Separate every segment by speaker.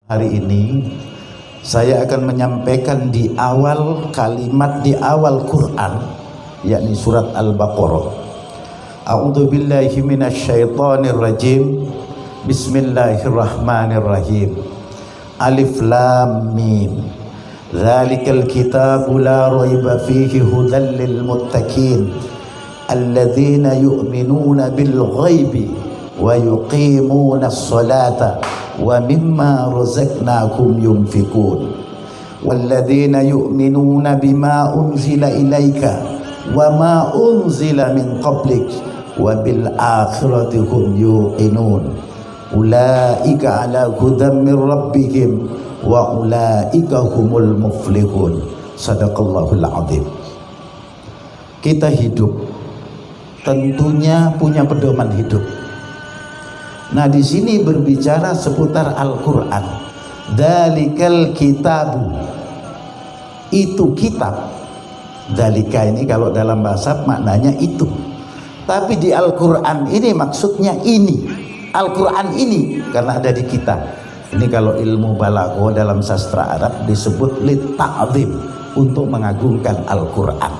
Speaker 1: Hari ini saya akan menyampaikan di awal kalimat di awal Quran, yakni surat Al-Baqarah. A'udzu billahi minasyaitonir rajim. Bismillahirrahmanirrahim. Alif lam mim. Dzalikal kitabu la raiba fihi hudan lil muttaqin alladzina yu'minuna bil ghaibi wa yuqimuna as-salata wa mimma razaqnakum yunfikun walladzina yu'minuna bima unzila ilaika wa ma unzila min qablik wa bil akhirati hum yuqinun ulaika ala hudan min rabbihim wa ulaika humul muflihun. Sadaqallahul azim. Kita hidup tentunya punya pedoman hidup. Nah, di sini berbicara seputar Al-Quran. Dalikal kitabu, itu kitab. Dalika ini kalau dalam bahasa maknanya itu. Tapi di Al-Quran ini maksudnya ini. Al-Quran ini karena ada di kita. Ini kalau ilmu balaghah dalam sastra Arab disebut litta'zim, untuk mengagungkan Al-Quran.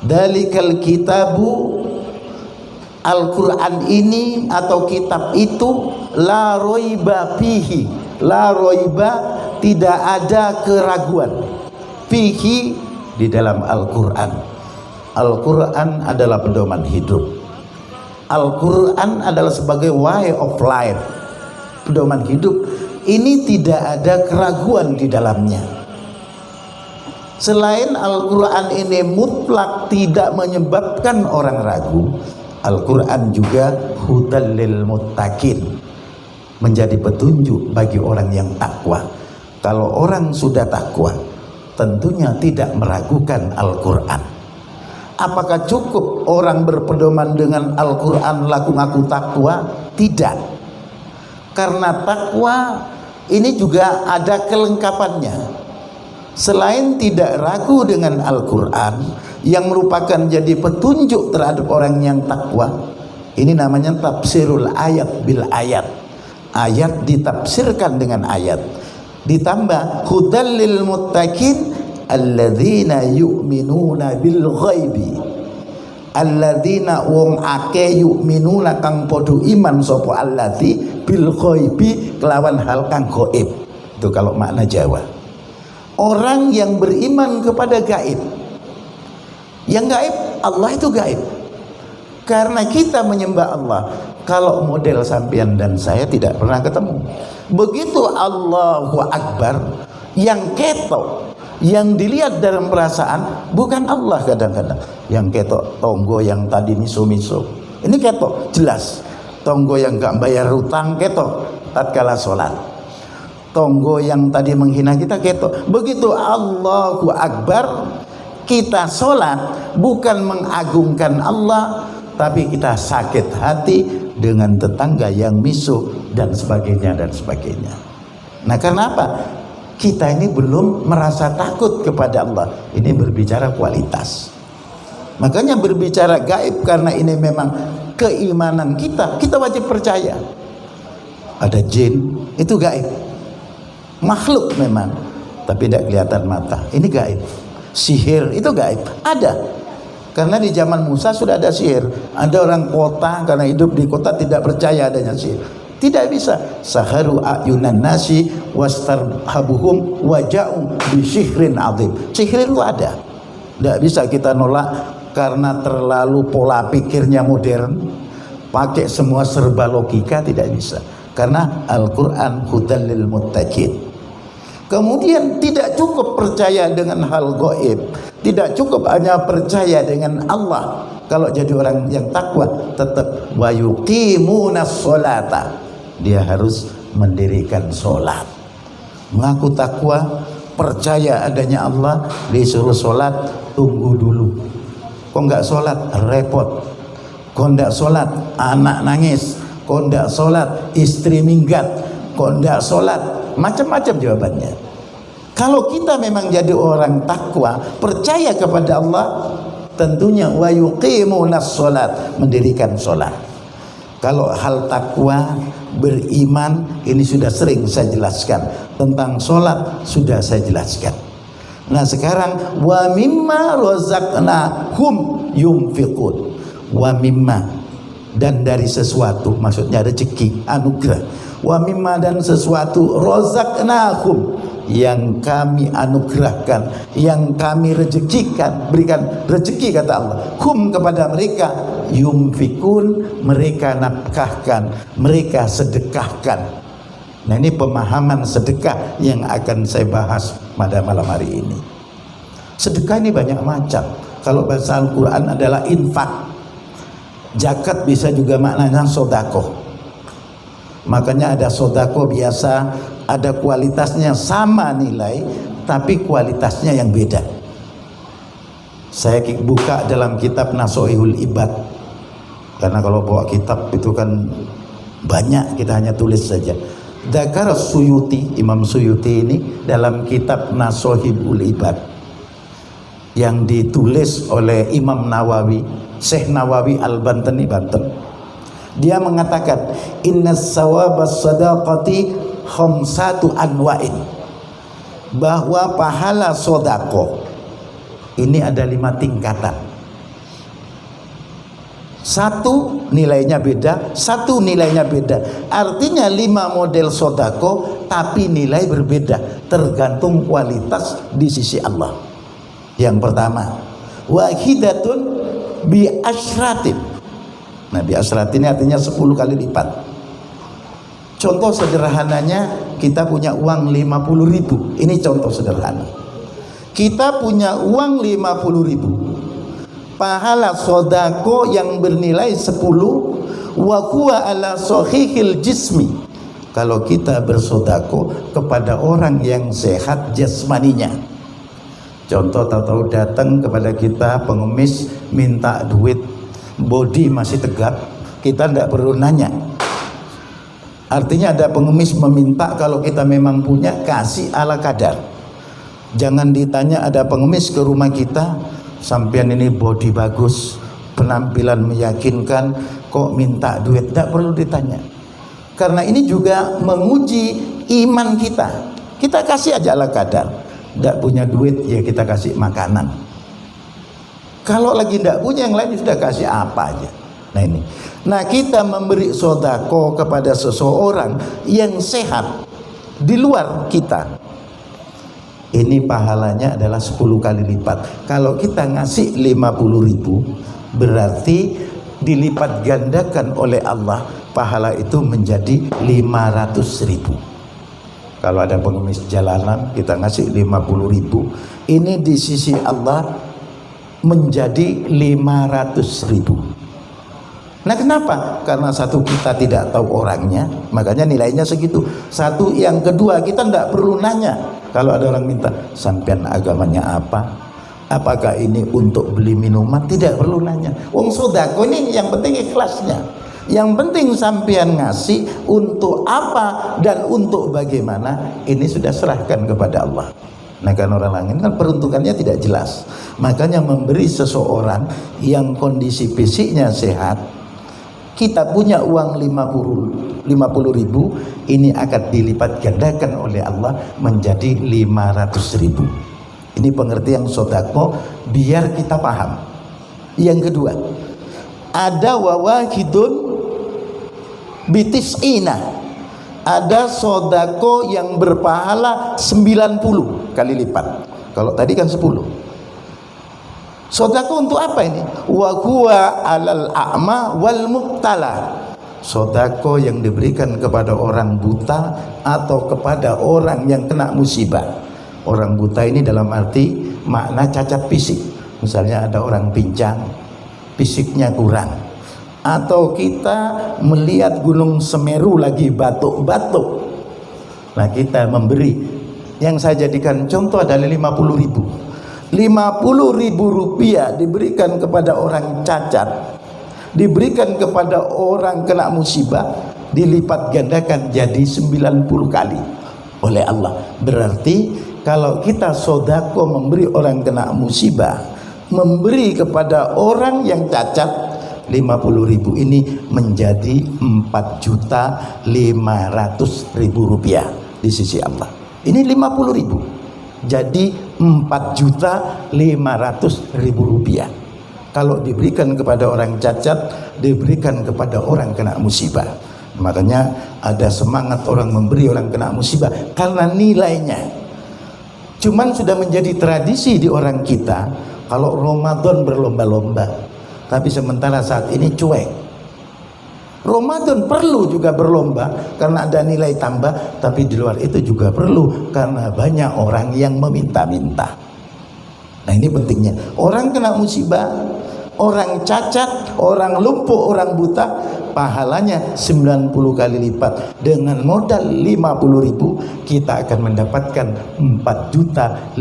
Speaker 1: Dalikal kitabu, Al-Quran ini atau kitab itu la roiba fihi, la roiba, tidak ada keraguan, fihi, di dalam Al-Quran. Al-Quran adalah pedoman hidup. Al-Quran adalah sebagai way of life, pedoman hidup. Ini tidak ada keraguan di dalamnya. Selain Al-Quran ini mutlak tidak menyebabkan orang ragu, Al-Quran juga hudal lil muttaqin, menjadi petunjuk bagi orang yang takwa. Kalau orang sudah takwa, tentunya tidak meragukan Al-Quran. Apakah cukup orang berpedoman dengan Al-Quran laku ngaku takwa? Tidak. Karena takwa ini juga ada kelengkapannya. Selain tidak ragu dengan Al-Quran yang merupakan jadi petunjuk terhadap orang yang takwa, ini namanya tafsirul ayat bil ayat. Ayat ditafsirkan dengan ayat, ditambah hudal lil muttaqin alladzina yu'minuna bil ghaibi, alladzina wong ake yu'minuna kang podo iman sopo allati bil ghaibi, kelawan hal kang gaib. Itu kalau makna Jawa. Orang yang beriman kepada gaib. Yang gaib, Allah itu gaib. Karena kita menyembah Allah. Kalau model sampean dan saya tidak pernah ketemu. Begitu Allahu Akbar, yang ketok, yang dilihat dalam perasaan bukan Allah kadang-kadang. Yang ketok tonggo yang tadi miso-miso. Ini ketok jelas. Tonggo yang gak bayar hutang ketok tatkala sholat. Tonggo yang tadi menghina kita ketok. Begitu Allahu Akbar, kita sholat bukan mengagungkan Allah, tapi kita sakit hati dengan tetangga yang miso dan sebagainya dan sebagainya. Nah, karena apa? Kita ini belum merasa takut kepada Allah. Ini berbicara kualitas. Makanya berbicara gaib, karena ini memang keimanan kita. Kita wajib percaya. Ada jin, itu gaib. Makhluk memang, tapi tidak kelihatan mata. Ini gaib. Sihir itu gaib. Ada. Karena di zaman Musa sudah ada sihir. Ada orang kota karena hidup di kota tidak percaya adanya sihir. Tidak bisa. Saharu ayunan nasi wastarhabuhum waja'u bisihrin azim. Sihir itu ada. Tidak bisa kita nolak karena terlalu pola pikirnya modern. Pakai semua serba logika, tidak bisa. Karena Al-Quran hudal lil muttaqin. Kemudian tidak cukup percaya dengan hal gaib, tidak cukup hanya percaya dengan Allah. Kalau jadi orang yang takwa, tetap wa yuqimunas sholata, dia harus mendirikan sholat. Mengaku takwa, percaya adanya Allah, disuruh sholat, tunggu dulu. Kok nggak sholat? Repot. Kok nggak sholat? Anak nangis. Kok nggak sholat? Istri minggat. Kok nggak sholat? Macam-macam jawabannya. Kalau kita memang jadi orang takwa, percaya kepada Allah, tentunya wa yuqimunas sholat, mendirikan sholat. Kalau hal takwa, beriman, ini sudah sering saya jelaskan. Tentang sholat sudah saya jelaskan. Nah sekarang wa mimma razaqnahum yunfiqun. Wa mimma, dan dari sesuatu, maksudnya rezeki, anugerah. Wa mimma, dan sesuatu, razaqnahum, yang kami anugerahkan, yang kami rezekikan, berikan rezeki kata Allah, hum, kepada mereka, yunfikun, mereka nafkahkan, mereka sedekahkan. Nah ini pemahaman sedekah yang akan saya bahas pada malam hari ini. Sedekah ini banyak macam. Kalau bahasa Al-Quran adalah infak. Zakat bisa juga maknanya sodakoh. Makanya ada sodako biasa, ada kualitasnya sama nilai, tapi kualitasnya yang beda. Saya buka dalam kitab Nasoihul Ibad, karena kalau bawa kitab itu kan banyak, kita hanya tulis saja. Dzakar Suyuti, Imam Suyuti ini dalam kitab Nasoihul Ibad yang ditulis oleh Imam Nawawi, Syekh Nawawi Al-Bantani, Banten. Dia mengatakan inna sawabas sadaqati khamsatu anwa'in, bahwa pahala sodako ini ada 5 tingkatan. Satu nilainya beda, satu nilainya beda. Artinya 5 model sodako, tapi nilai berbeda, tergantung kualitas di sisi Allah. Yang pertama, wahidatun bi asyratin. Nah, bi asyratin ini artinya 10 kali lipat. Contoh sederhananya, kita punya uang 50.000. Ini contoh sederhana. Kita punya uang 50.000. Pahala sodako yang bernilai 10, wa huwa ala sahihil jismi. Kalau kita bersodako kepada orang yang sehat jasmaninya. Contoh, tahu-tahu datang kepada kita pengemis minta duit, body masih tegap, kita tidak perlu nanya. Artinya ada pengemis meminta, kalau kita memang punya, kasih ala kadar. Jangan ditanya, ada pengemis ke rumah kita, sampean ini body bagus, penampilan meyakinkan, kok minta duit? Tidak perlu ditanya, karena ini juga menguji iman kita. Kita kasih aja ala kadar. Tidak punya duit, ya kita kasih makanan. Kalau lagi tidak punya, yang lain sudah kasih apa aja. Nah ini, nah kita memberi sodako kepada seseorang yang sehat di luar kita, ini pahalanya adalah 10 kali lipat. Kalau kita ngasih 50.000, berarti dilipat gandakan oleh Allah, pahala itu menjadi 500.000. Kalau ada pengemis jalanan, kita ngasih 50.000, ini di sisi Allah menjadi 500.000. Nah kenapa? Karena satu, kita tidak tahu orangnya, makanya nilainya segitu. Satu, yang kedua, kita tidak perlu nanya. Kalau ada orang minta, sampean agamanya apa? Apakah ini untuk beli minuman? Tidak perlu nanya. Wong sodako ini yang penting ikhlasnya. Yang penting sampean ngasih untuk apa dan untuk bagaimana, ini sudah serahkan kepada Allah. Nah kan orang lain kan peruntukannya tidak jelas. Makanya memberi seseorang yang kondisi fisiknya sehat, kita punya uang 50.000, ini akan dilipat gandakan oleh Allah menjadi 500.000. Ini pengertian sodako biar kita paham. Yang kedua, ada wawahidun bitis'ina, ada sodako yang berpahala 90 kali lipat. Kalau tadi kan 10. Sodako untuk apa ini? Wa huwa alal a'ma wal muqtala. Sodako yang diberikan kepada orang buta atau kepada orang yang kena musibah. Orang buta ini dalam arti makna cacat fisik. Misalnya ada orang pincang, fisiknya kurang, atau kita melihat Gunung Semeru lagi batuk-batuk, nah kita memberi. Yang saya jadikan contoh adalah 50.000 rupiah diberikan kepada orang cacat, diberikan kepada orang kena musibah, dilipat gandakan jadi 90 kali oleh Allah. Berarti kalau kita sodako memberi orang kena musibah, memberi kepada orang yang cacat, 50.000 ini menjadi 4.500.000 rupiah di sisi Allah. Ini 50.000 jadi 4.500.000 rupiah. Kalau diberikan kepada orang cacat, diberikan kepada orang kena musibah. Makanya ada semangat orang memberi orang kena musibah karena nilainya. Cuman sudah menjadi tradisi di orang kita kalau Ramadan berlomba-lomba, tapi sementara saat ini cuek. Ramadan perlu juga berlomba karena ada nilai tambah, tapi di luar itu juga perlu karena banyak orang yang meminta-minta. Nah ini pentingnya. Orang kena musibah, orang cacat, orang lumpuh, orang buta, pahalanya 90 kali lipat. Dengan modal 50.000 kita akan mendapatkan 4.500.000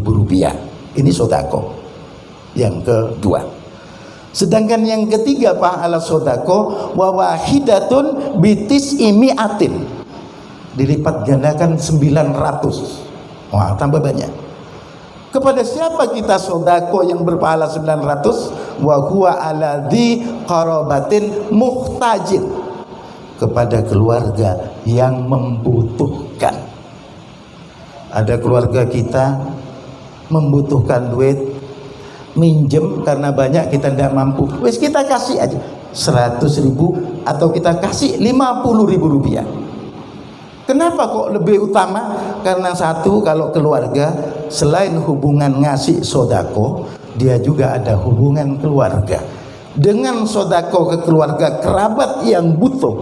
Speaker 1: rupiah. Ini sodako yang kedua. Sedangkan yang ketiga pahala sodako wa wahidatun bitis imiatin, dilipat gandakan 900. Wah, tambah banyak. Kepada siapa kita sodako yang berpahala 900? Wa huwa aladzi qarabatin muhtajin, kepada keluarga yang membutuhkan. Ada keluarga kita membutuhkan duit, minjem karena banyak kita tidak mampu, wes kita kasih aja 100.000 atau kita kasih 50.000 rupiah. Kenapa kok lebih utama? Karena satu, kalau keluarga selain hubungan ngasih sodako, dia juga ada hubungan keluarga. Dengan sodako ke keluarga kerabat yang butuh,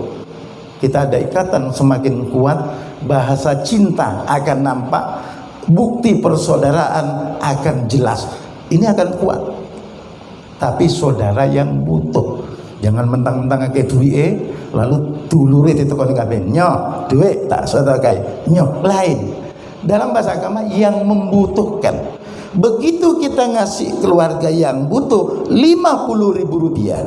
Speaker 1: kita ada ikatan semakin kuat, bahasa cinta akan nampak, bukti persaudaraan akan jelas. Ini akan kuat. Tapi saudara yang butuh, jangan mentang-mentang kayak duit lalu dulure itu kon kabeh nyo duit tak sedekah nyo lain. Dalam bahasa agama yang membutuhkan. Begitu kita ngasih keluarga yang butuh 50.000 rupiah,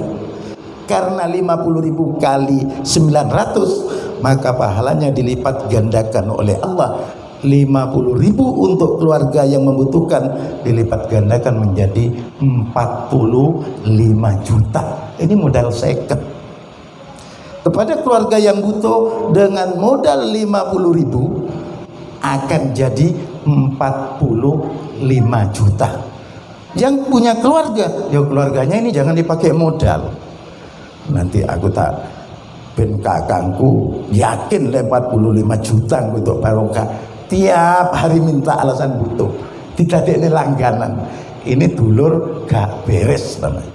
Speaker 1: karena 50.000 kali 900, maka pahalanya dilipat gandakan oleh Allah. 50.000 untuk keluarga yang membutuhkan dilipat gandakan menjadi 45 juta. Ini modal second. Kepada keluarga yang butuh dengan modal 50.000 akan jadi 45 juta. Yang punya keluarga, ya keluarganya ini jangan dipakai modal. Nanti aku tak ben kakangku yakin 45 juta untuk barokah. Tiap hari minta alasan butuh, tidak ada langganan. Ini dulur gak beres namanya.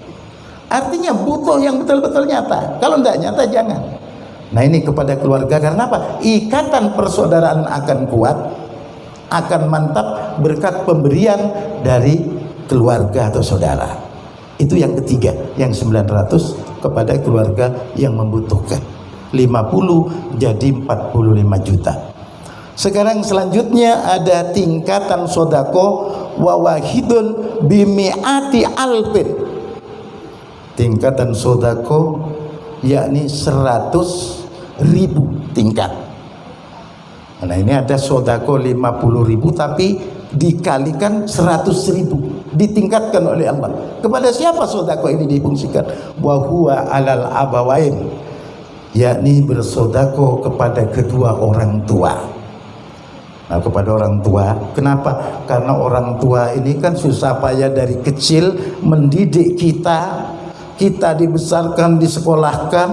Speaker 1: Artinya butuh yang betul-betul nyata. Kalau tidak nyata jangan. Nah ini kepada keluarga, karena apa? Ikatan persaudaraan akan kuat, akan mantap berkat pemberian dari keluarga atau saudara. Itu yang ketiga, yang 900 kepada keluarga yang membutuhkan. 50 jadi 45 juta. Sekarang selanjutnya ada tingkatan sodako wawahidun bimi'ati alfin. Tingkatan sodako yakni 100.000 tingkat. Nah ini ada sodako 50.000 tapi dikalikan 100.000, ditingkatkan oleh Allah. Kepada siapa sodako ini difungsikan? Wa huwa alal abawain, yakni bersodako kepada kedua orang tua. Nah, kepada orang tua, kenapa? Karena orang tua ini kan susah payah dari kecil mendidik kita, kita dibesarkan, disekolahkan,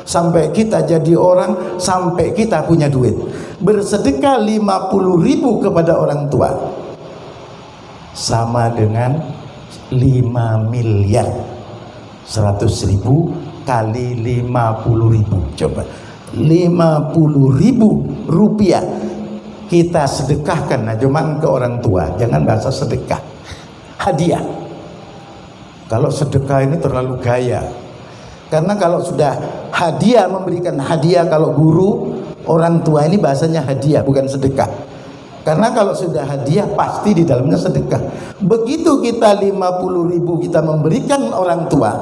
Speaker 1: sampai kita jadi orang, sampai kita punya duit. Bersedekah 50.000 kepada orang tua sama dengan 5 miliar. 100.000 kali 50.000, coba 50.000 rupiah kita sedekahkan. Nah cuman ke orang tua, jangan bahasa sedekah, hadiah. Kalau sedekah ini terlalu gaya, karena kalau sudah hadiah, memberikan hadiah, kalau guru, orang tua ini bahasanya hadiah bukan sedekah. Karena kalau sudah hadiah pasti di dalamnya sedekah. Begitu kita 50.000 kita memberikan orang tua,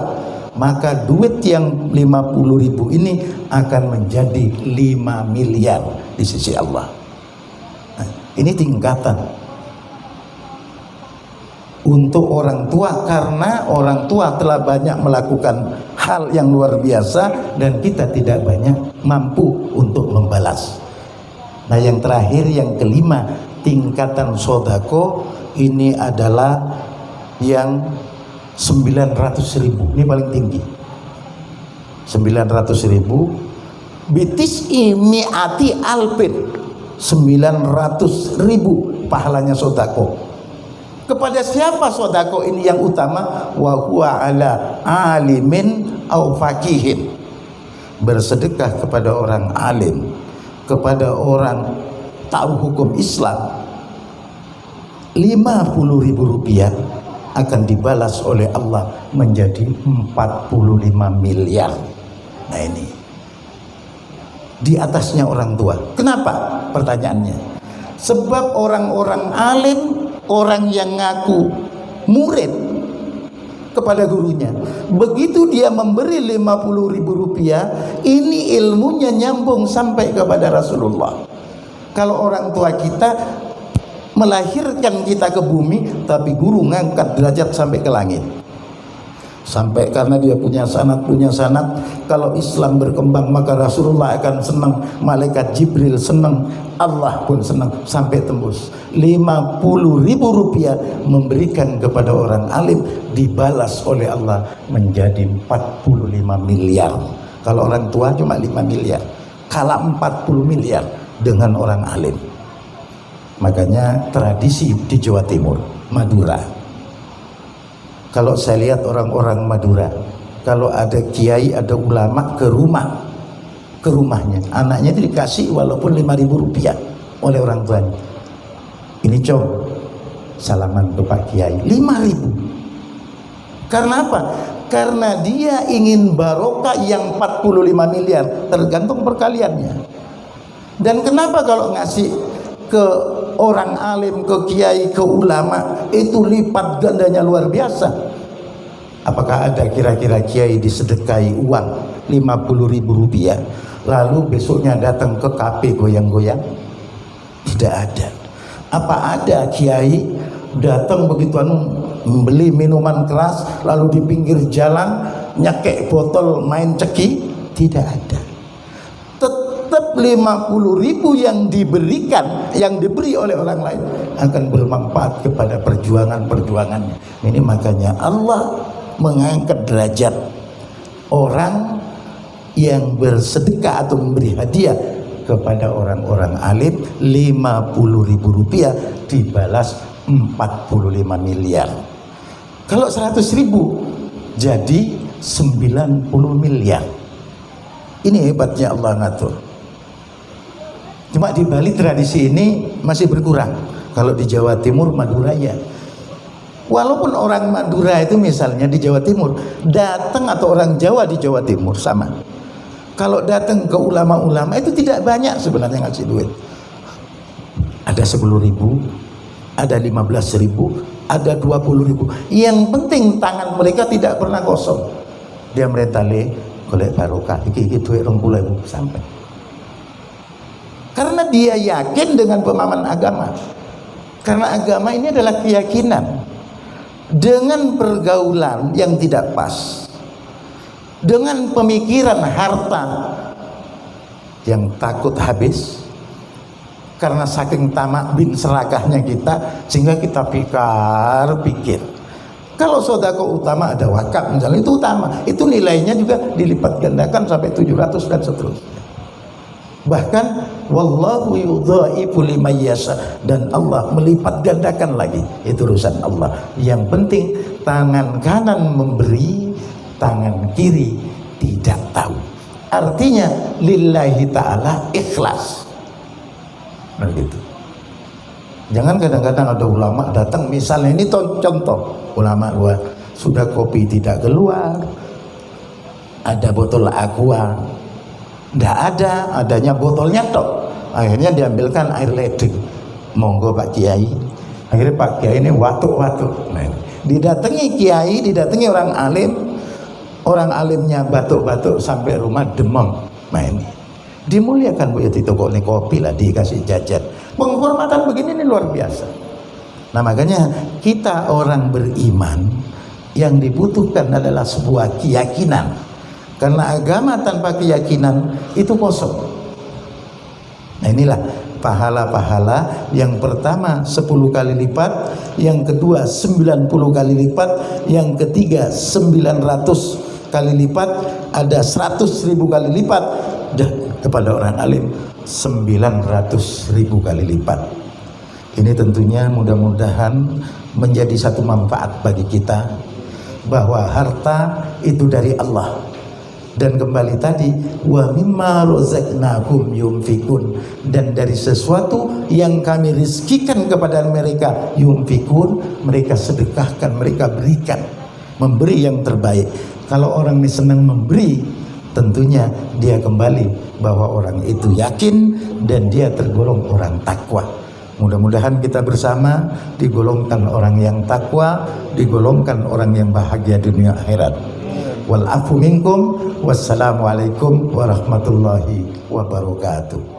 Speaker 1: maka duit yang 50.000 ini akan menjadi 5 miliar di sisi Allah. Nah, ini tingkatan. untuk orang tua, karena orang tua telah banyak melakukan hal yang luar biasa dan kita tidak banyak mampu untuk membalas. Nah, yang terakhir, yang kelima, tingkatan sodako ini adalah yang 900.000. Ini paling tinggi, 900.000. Bitis imiati alpin, 900.000 pahalanya sodako. Kepada siapa sodako ini yang utama? Wa huwa ala alimin au fakihin. Bersedekah kepada orang alim, kepada orang tahu hukum Islam, 50.000 rupiah akan dibalas oleh Allah menjadi 45 miliar. Nah, ini di atasnya orang tua. Kenapa? Pertanyaannya. Sebab orang-orang alim, orang yang ngaku murid kepada gurunya, begitu dia memberi 50.000 rupiah, ini ilmunya nyambung sampai kepada Rasulullah. Kalau orang tua kita melahirkan kita ke bumi, tapi guru ngangkat derajat sampai ke langit, sampai karena dia punya sanad, kalau Islam berkembang maka Rasulullah akan senang, malaikat Jibril senang, Allah pun senang, sampai tembus 50.000 rupiah memberikan kepada orang alim, dibalas oleh Allah menjadi 45 miliar. Kalau orang tua cuma 5 miliar, kalah 40 miliar dengan orang alim. Makanya tradisi di Jawa Timur, Madura, kalau saya lihat orang-orang Madura, kalau ada kiai, ada ulama ke rumahnya, anaknya itu dikasih walaupun 5.000 rupiah oleh orang tuanya. Ini salaman ke Pak Kiai, 5.000. Karena apa? Karena dia ingin barokah yang 45 miliar, tergantung perkaliannya. Dan kenapa kalau ngasih ke orang alim, ke kiai, ke ulama, itu lipat gandanya luar biasa. Apakah ada kira-kira kiai disedekahi uang 50.000 rupiah lalu besoknya datang ke kafe goyang-goyang? Tidak ada. Apa ada kiai datang begitu membeli minuman keras lalu di pinggir jalan nyekek botol main ceki? Tidak ada. Tetap 50.000 yang diberikan, yang diberi oleh orang lain akan bermanfaat kepada perjuangannya. Ini makanya Allah mengangkat derajat orang yang bersedekah atau memberi hadiah kepada orang-orang alim, 50.000 rupiah dibalas 45 miliar. Kalau 100.000 jadi 90 miliar. Ini hebatnya Allah ngatur. Cuma di Bali tradisi ini masih berkurang. Kalau di Jawa Timur, Madura ya. Walaupun orang Madura itu misalnya di Jawa Timur datang, atau orang Jawa di Jawa Timur sama. Kalau datang ke ulama-ulama itu tidak banyak sebenarnya ngasih duit. Ada 10.000, ada 15.000, ada 20.000. Yang penting tangan mereka tidak pernah kosong. Dia merentale golek barokah iki duit 20.000 sampai. Karena dia yakin dengan pemahaman agama. Karena agama ini adalah keyakinan. Dengan pergaulan yang tidak pas, dengan pemikiran harta yang takut habis karena saking tamak bin serakahnya kita, sehingga kita pikir kalau sodako utama ada wakaf misalnya, itu utama, itu nilainya juga dilipat gandakan sampai 700 dan seterusnya. Bahkan wallahu yudhaifu liman yasha, dan Allah melipat gandakan lagi. Itu urusan Allah. Yang penting tangan kanan memberi, tangan kiri tidak tahu. Artinya lillahi ta'ala ikhlas. Begitu. Jangan kadang-kadang ada ulama datang, misalnya ini contoh ulama luar, sudah kopi tidak keluar, ada botol aqua tidak ada, adanya botolnya tok. Akhirnya diambilkan air ledeng. Monggo Pak Kiai. Akhirnya Pak Kiai ini watuk-watuk. Nah, didatangi kiai, didatangi orang alim. Orang alimnya batuk-batuk sampai rumah demam. Nah, ini dimuliakan Bu ya, di toko ini kopi lah, dikasih jajan. Penghormatan begini ini luar biasa. Nah makanya kita orang beriman yang dibutuhkan adalah sebuah keyakinan, karena agama tanpa keyakinan itu kosong. Nah inilah pahala-pahala, yang pertama 10 kali lipat, yang kedua 90 kali lipat, yang ketiga 900 kali lipat, ada 100.000 kali lipat, dan kepada orang alim 900.000 kali lipat. Ini tentunya mudah-mudahan menjadi satu manfaat bagi kita, bahwa harta itu dari Allah. Dan kembali tadi, wa mimma razaqnahum yunfikun, dan dari sesuatu yang kami rizkikan kepada mereka, yunfikun, mereka sedekahkan, mereka berikan, memberi yang terbaik. Kalau orang ini senang memberi, tentunya dia kembali bahwa orang itu yakin dan dia tergolong orang takwa. Mudah-mudahan kita bersama digolongkan orang yang takwa, digolongkan orang yang bahagia dunia akhirat. Wal afu minkum, wassalamualaikum warahmatullahi wabarakatuh.